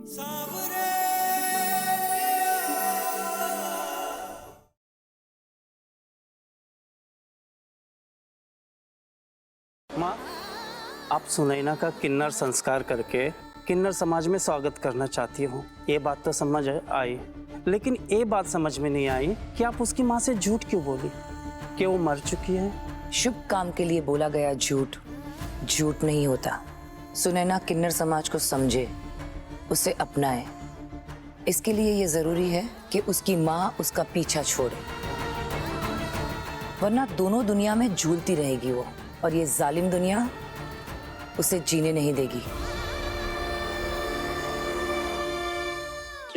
माँ, आप सुनैना का किन्नर संस्कार करके किन्नर समाज में स्वागत करना चाहती हूँ। ये बात तो समझ आई, लेकिन ये बात समझ में नहीं आई कि आप उसकी माँ से झूठ क्यों बोली कि वो मर चुकी है। शुभ काम के लिए बोला गया झूठ झूठ नहीं होता। सुनैना किन्नर समाज को समझे, उसे अपनाए। इसके लिए ये जरूरी है कि उसकी माँ उसका पीछा छोड़े, वरना दोनों दुनिया में झूलती रहेगी वो, और ये जालिम दुनिया उसे जीने नहीं देगी।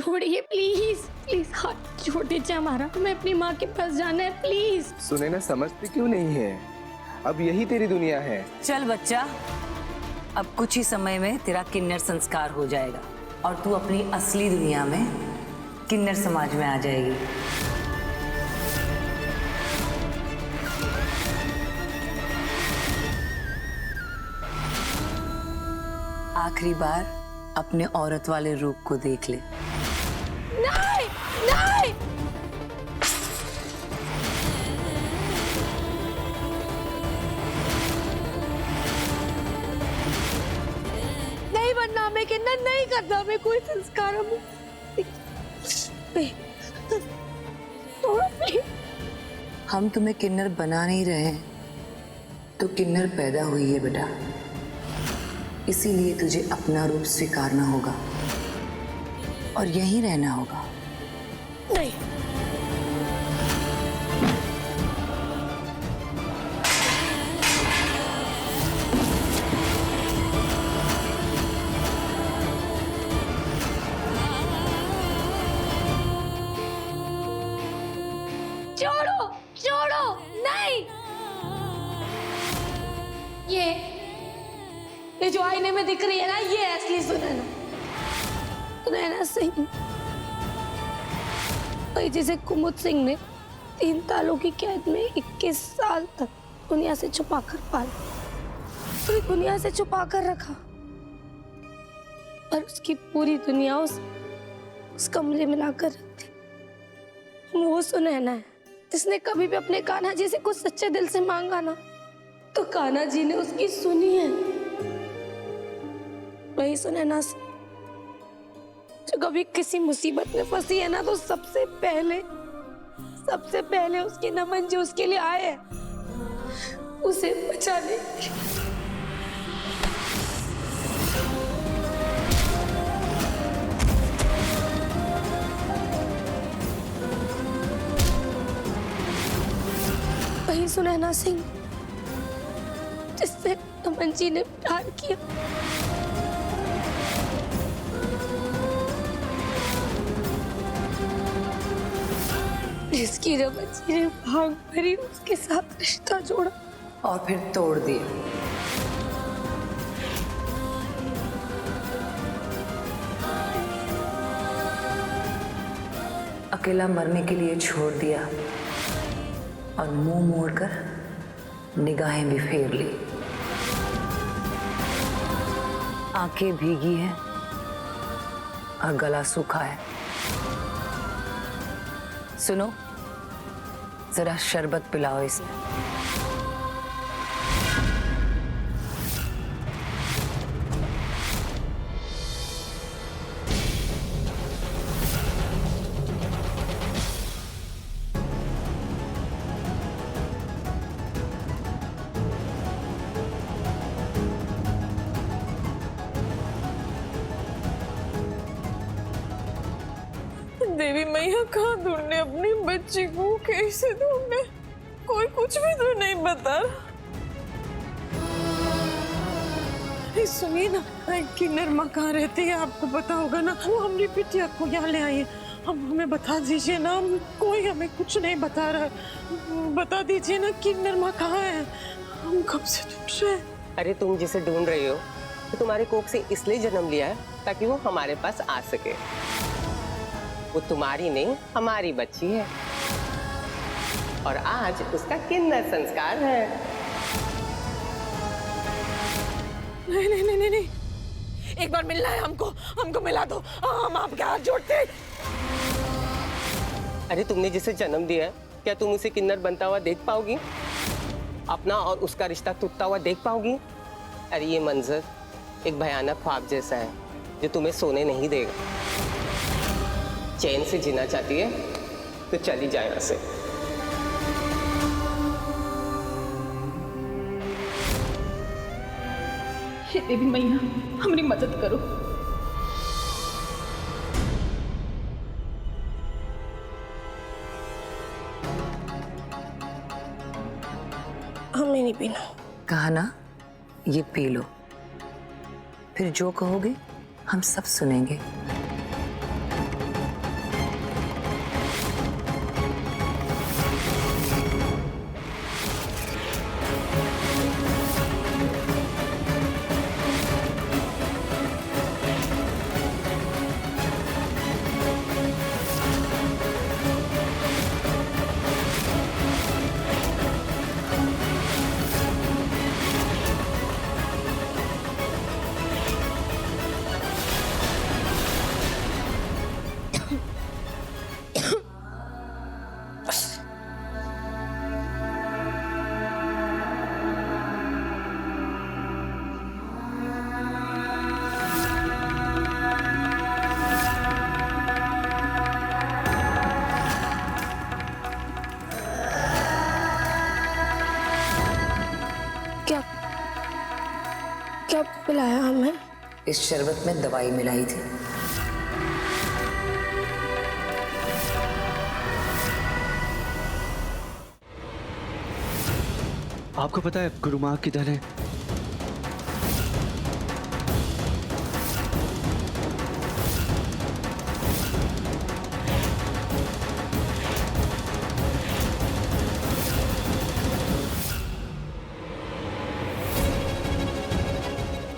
छोड़िए प्लीज, प्लीज हाथ छोड़ दीजिए हमारा, हमें अपनी माँ के पास जाना है प्लीज। सुनैना समझती क्यों नहीं है? अब यही तेरी दुनिया है। चल बच्चा, अब कुछ ही समय में तेरा किन्नर संस्कार हो जाएगा और तू अपनी असली दुनिया में किन्नर समाज में आ जाएगी। आखिरी बार अपने औरत वाले रूप को देख ले। नहीं, नहीं। नहीं बनना हमें किन्नर, नहीं करना हमें कोई संस्कार। हम तुम्हें किन्नर बना नहीं रहे हैं, तो किन्नर पैदा हुई है बेटा, इसीलिए तुझे अपना रूप स्वीकारना होगा और यहीं रहना होगा। नहीं, छोड़ो, छोड़ो, नहीं। ये जो आईने में दिख रही है ना, ये असली सुनैना, सुनैना सिंह। भाई जिसे कुमुद सिंह ने 3 सालों की कैद में 21 साल तक दुनिया से छुपा कर पाला, पूरी दुनिया से छुपा कर रखा, और उसकी पूरी दुनिया उस कमरे में लाकर रख दी। वो सुनैना है जिसने कभी भी अपने कान्हा जी से कुछ सच्चे दिल से मांगा ना, तो कान्हा जी ने उसकी सुनी है। वही सुनैना से जो कभी किसी मुसीबत में फंसी है ना, तो सबसे पहले उसके नमन जो उसके लिए आए हैं उसे बचाने। वही सुनैना सिंह जिससे नमन जी ने प्यार किया, जिसकी नमन जी ने भाग भरी उसके साथ रिश्ता जोड़ा और फिर तोड़ दिया। अकेला मरने के लिए छोड़ दिया और मुंह मोड़कर निगाहें भी फेर ली। आंखें भीगी हैं और गला सूखा है। सुनो, जरा शरबत पिलाओ इसे। देवी मैया कहाँ ढूंढने अपनी बच्ची को, कैसे ढूंढने? कोई कुछ भी तो नहीं बता रहा। सुनिए ना, किन्नर माँ कहाँ रहती है आपको पता होगा ना, वो हमने बिटिया को यहाँ ले आई है। हमें बता दीजिए ना, कोई हमें कुछ नहीं बता रहा। बता दीजिए ना किन्नर माँ कहाँ है, हम कब से ढूंढ रहे हैं। अरे तुम जिसे ढूंढ रही हो तो तुम्हारे कोख से इसलिए जन्म लिया है ताकि वो हमारे पास आ सके। वो तुम्हारी नहीं, हमारी बच्ची है, और आज उसका किन्नर संस्कार है। नहीं नहीं नहीं नहीं, एक बार मिलना है हमको, हमको मिला दो, हम आपके हाथ जोड़ते हैं। अरे तुमने जिसे जन्म दिया है, क्या तुम उसे किन्नर बनता हुआ देख पाओगी? अपना और उसका रिश्ता टूटता हुआ देख पाओगी? अरे ये मंजर एक भयानक ख्वाब जैसा है जो तुम्हें सोने नहीं देगा। चैन से जीना चाहती है तो चली जाए यहाँ से। हे देवी मैया, हमारी मदद करो। हमने नहीं पीना। कहा ना, ये पी लो, फिर जो कहोगे हम सब सुनेंगे। क्या क्या पिलाया हमें? इस शरबत में दवाई मिलाई थी। आपको पता है गुरु माँ किधर है?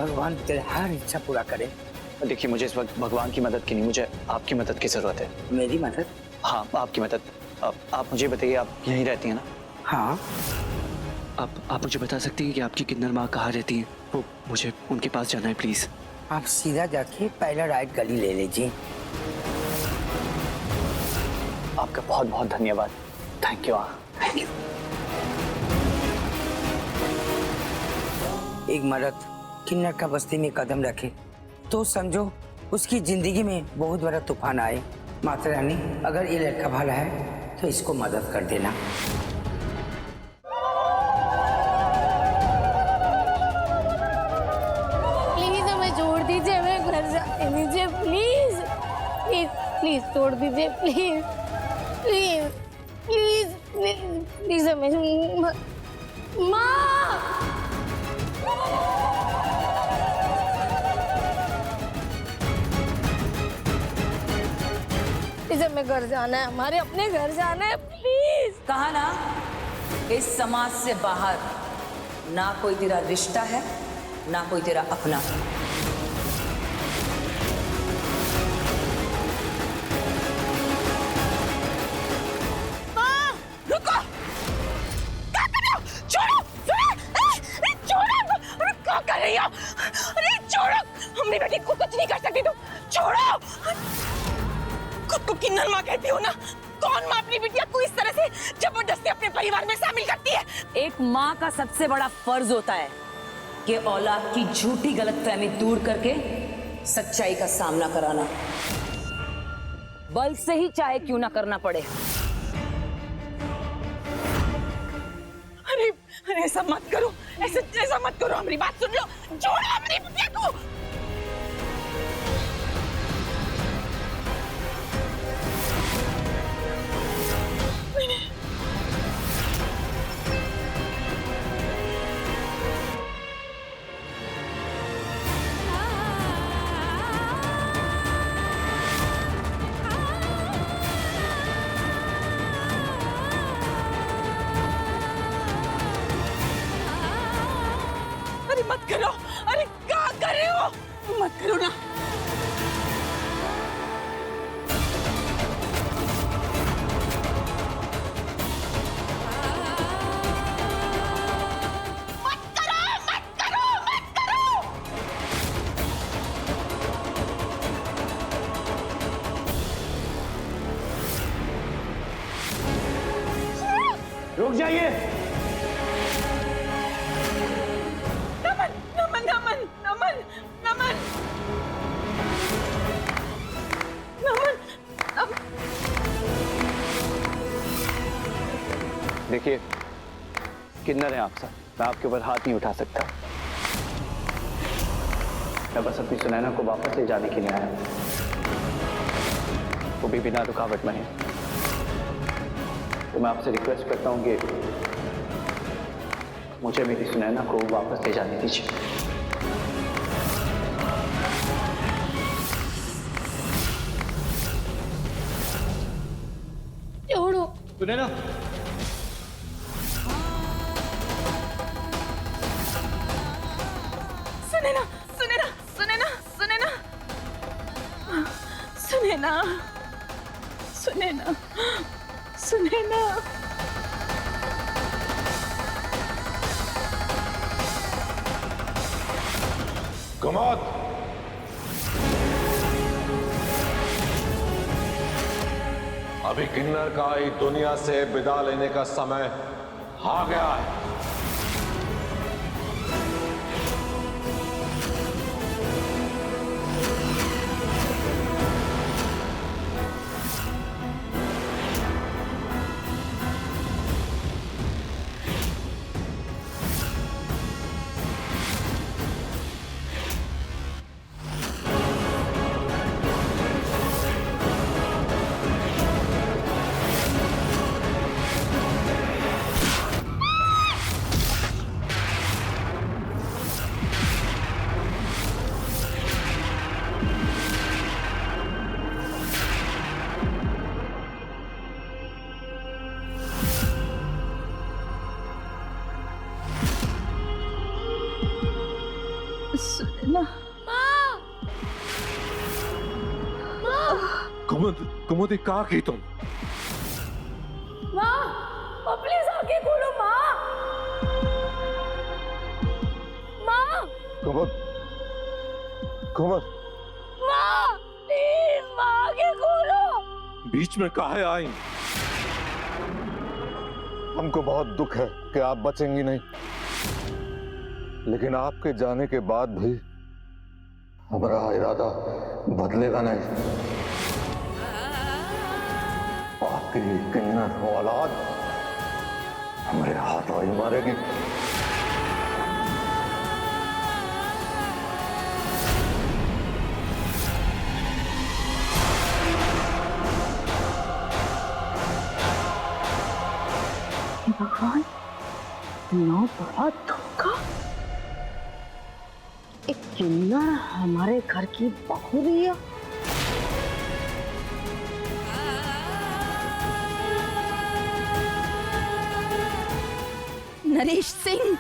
भगवान तेरे हर इच्छा पूरा करे। देखिए, मुझे इस वक्त भगवान की मदद की नहीं, मुझे आपकी मदद की जरूरत है। मेरी मदद? हाँ, आपकी मदद। आप मुझे बताइए, आप यहीं रहती हैं ना? हाँ। आप मुझे बता सकती हैं कि आपकी किन्नर माँ कहाँ रहती हैं? वो मुझे उनके पास जाना है, प्लीज। आप सीधा जाके पहला राइट गली ले लीजिए। आपका बहुत बहुत धन्यवाद। Thank you. Thank you. एक मर्द किन्नर का बस्ती में कदम रखे तो समझो उसकी जिंदगी में बहुत बड़ा तूफान आए। माता रानी, अगर ये लड़का भला है तो इसको मदद कर देना। प्लीज हमें छोड़ दीजिए, हमें घर जाने दीजिए, प्लीज प्लीज प्लीज छोड़ दीजिए, please please please please please हमें। माँ, प्लीज हमें घर जाना है, हमारे अपने घर जाना है, प्लीज। कहा ना, इस समाज से बाहर ना कोई तेरा रिश्ता है ना कोई तेरा अपना। रुको, क्या कर रहे हो? छोड़ो, छोड़ो, अरे क्या कर रही हो? अरे छोड़ो, हमारी बेटी को कुछ नहीं कर सकती तुम, छोड़ो। खुद को किन्नर माँ कहती हो ना? कौन माँ अपनी बिटिया को इस तरह से जबरदस्ती अपने परिवार में शामिल करती है? एक माँ का सबसे बड़ा फर्ज होता है कि औलाद की झूठी गलतफहमी दूर करके सच्चाई का सामना कराना, बल से ही चाहे क्यों ना करना पड़े। अरे अरे ऐसा मत करो, ऐसा मत करो, हमारी बात सुन लो, छोड़ो हमारी बिटिया को। अरे मत करो, अरे क्या कर रहे हो? मत करो ना। मत करो, मत करो, मत करो। रुक जाइए। नमन नमन नमन नमन नमन नमन नमन। देखिए, किन्नर है आप सब, मैं आपके ऊपर हाथ नहीं उठा सकता। मैं बस अपनी सुनैना को वापस ले जाने के लिए आया, वो भी बिना रुकावट में है। तो मैं आपसे रिक्वेस्ट करता हूँ कि मुझे मेरी सुनैना को वापस ले जाने दीजिए। छोड़ो। सुनैना, सुनैना सुनैना सुनैना सुनैना सुनैना सुनैना सुनैना। कुमुद, अभी किन्नर का इस दुनिया से विदा लेने का समय आ गया है। सुनैना। कुमुद, कुमुद, कहा की तुम? माँ, प्लीज आके खोलो माँ। माँ, कुमुद, कुमुद, माँ, प्लीज माँ आके खोलो। बीच में काहे आई? हमको बहुत दुख है कि आप बचेंगी नहीं, लेकिन आपके जाने के बाद भी हमारा इरादा बदलेगा नहीं। आपकी किन्नर औलाद हमारे हाथों ही मारेगी। भगवान, नौ बड़ा धोखा। एक किन्नर हमारे घर की बहू लिया। नरेश सिंह,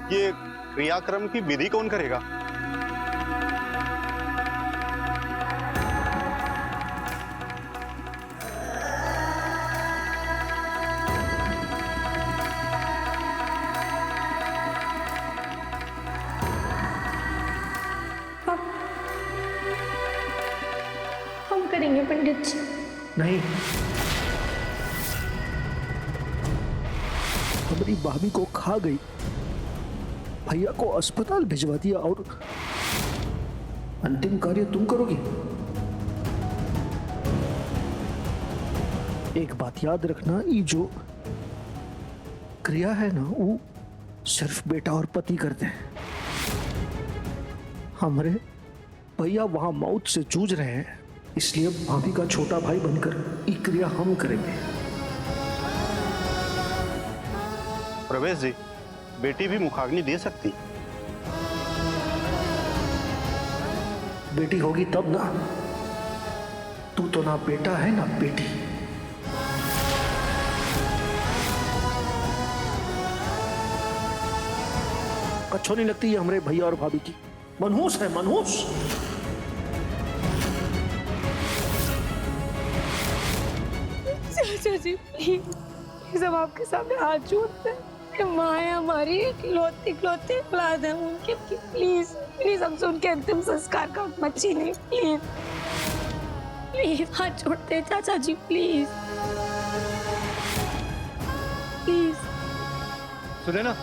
ये क्रियाक्रम की विधि कौन करेगा? हम करेंगे पंडित जी। नहीं, हमारी भाभी को खा गई भैया को अस्पताल भिजवा दिया और अंतिम कार्य तुम करोगे। एक बात याद रखना, ये जो क्रिया है ना वो सिर्फ बेटा और पति करते हैं। हमारे भैया वहां मौत से जूझ रहे हैं, इसलिए भाभी का छोटा भाई बनकर ये क्रिया हम करेंगे। प्रवेश जी, बेटी भी मुखाग्नि दे सकती। बेटी होगी तब ना, तू तो ना बेटा है ना बेटी। अच्छो नहीं लगती है हमारे भैया और भाभी की, मनहूस है मनहूस। चाचा जी प्लीज, हम आपके सामने हाथ जोड़ते हैं। माँ है हमारी, इकलौती औलाद है उनके, प्लीज प्लीज हमसे उनके अंतिम संस्कार का मत छीनिए, प्लीज प्लीज हाथ जोड़ते हैं चाचा जी, प्लीज प्लीज। सुने ना,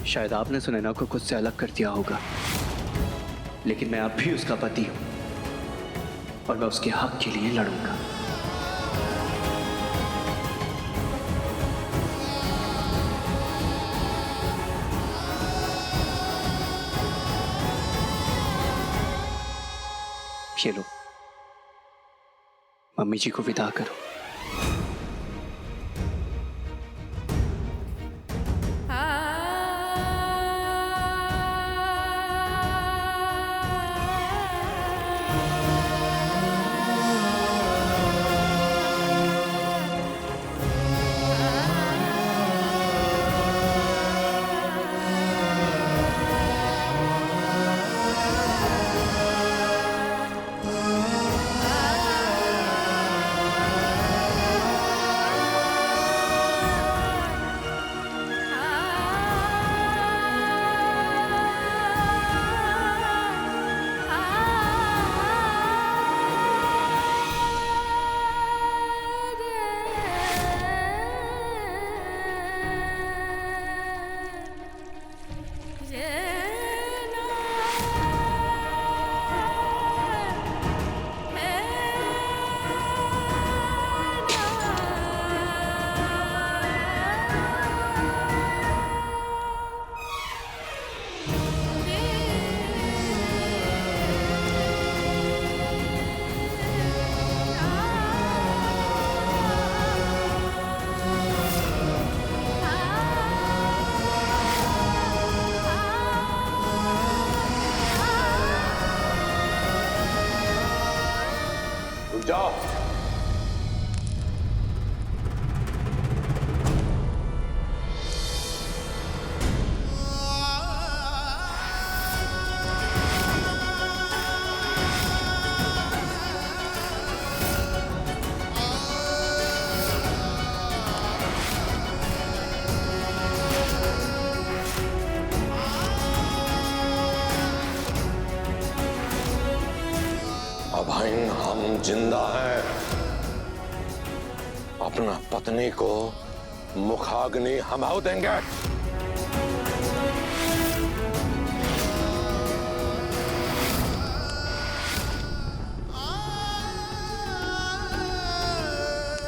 शायद आपने सुनैना को खुद से अलग कर दिया होगा, लेकिन मैं अब भी उसका पति हूं और मैं उसके हक के लिए लड़ूंगा। ये लो, मम्मी जी को विदा करो। जाओ। अभाइन हम जिंदा हैं, अपना पत्नी को मुखाग्नि हम देंगे।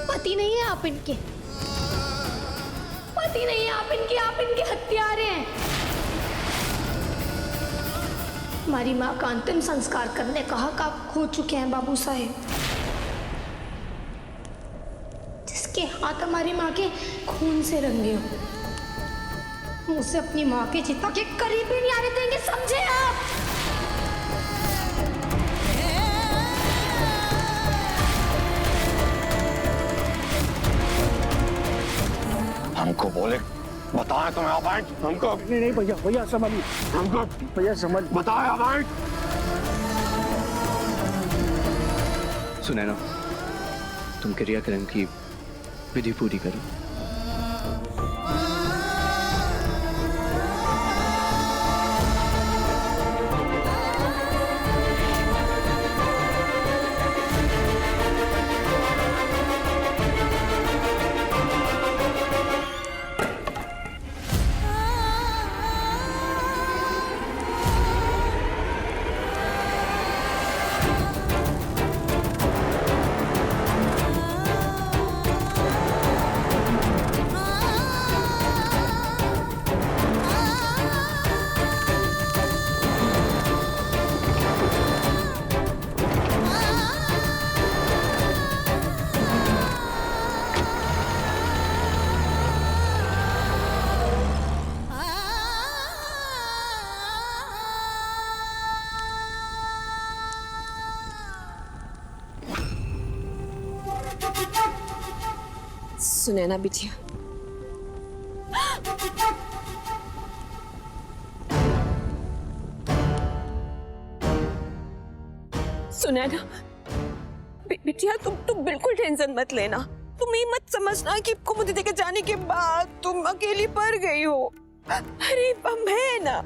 पति नहीं है आप इनके, पति नहीं है आप इनके हत्यारे हैं। हमारी माँ का अंतिम संस्कार करने का हक आप खो चुके हैं बाबू साहेब। जिसके हाथ हमारी माँ के खून से रंगे हो, मुझसे अपनी माँ के चिता के करीब भी नहीं आने देंगे, समझे आप? हमको बोले बताया तुम्हें अभाइन, हमको नहीं भैया, भैया संभालिए, हमको भैया समझ बताया अभाइन। सुनैना, तुम क्रियाक्रम की विधि पूरी करो। सुनैना बिटिया। सुनैना बिटिया, तुम बिल्कुल टेंशन मत लेना। तुम ये मत समझना कि कुमुदिनी के जाने के बाद तुम अकेली पड़ गई हो। अरे हम है ना,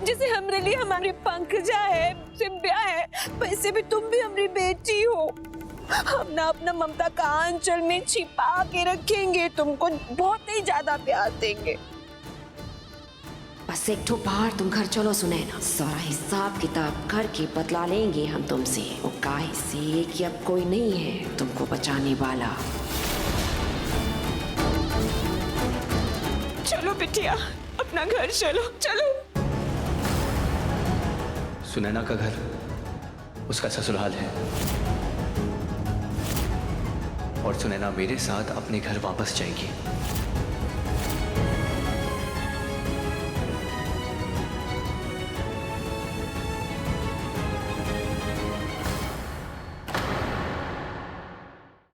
जैसे हमरे लिए हमारी पंकजा है, सिम्बिया है, वैसे भी तुम भी हमारी बेटी हो। हम ना अपना ममता का आंचल में छिपा के रखेंगे, तुमको बहुत ही ज्यादा प्यार देंगे। बस एक ठो बाहर तुम घर चलो सुनैना, सारा हिसाब किताब करके बतला लेंगे हम तुमसे। वो काहे से कि अब कोई नहीं है तुमको बचाने वाला। चलो बिटिया, अपना घर चलो, चलो। सुनैना का घर उसका ससुराल है और सुनैना मेरे साथ अपने घर वापस जाएगी।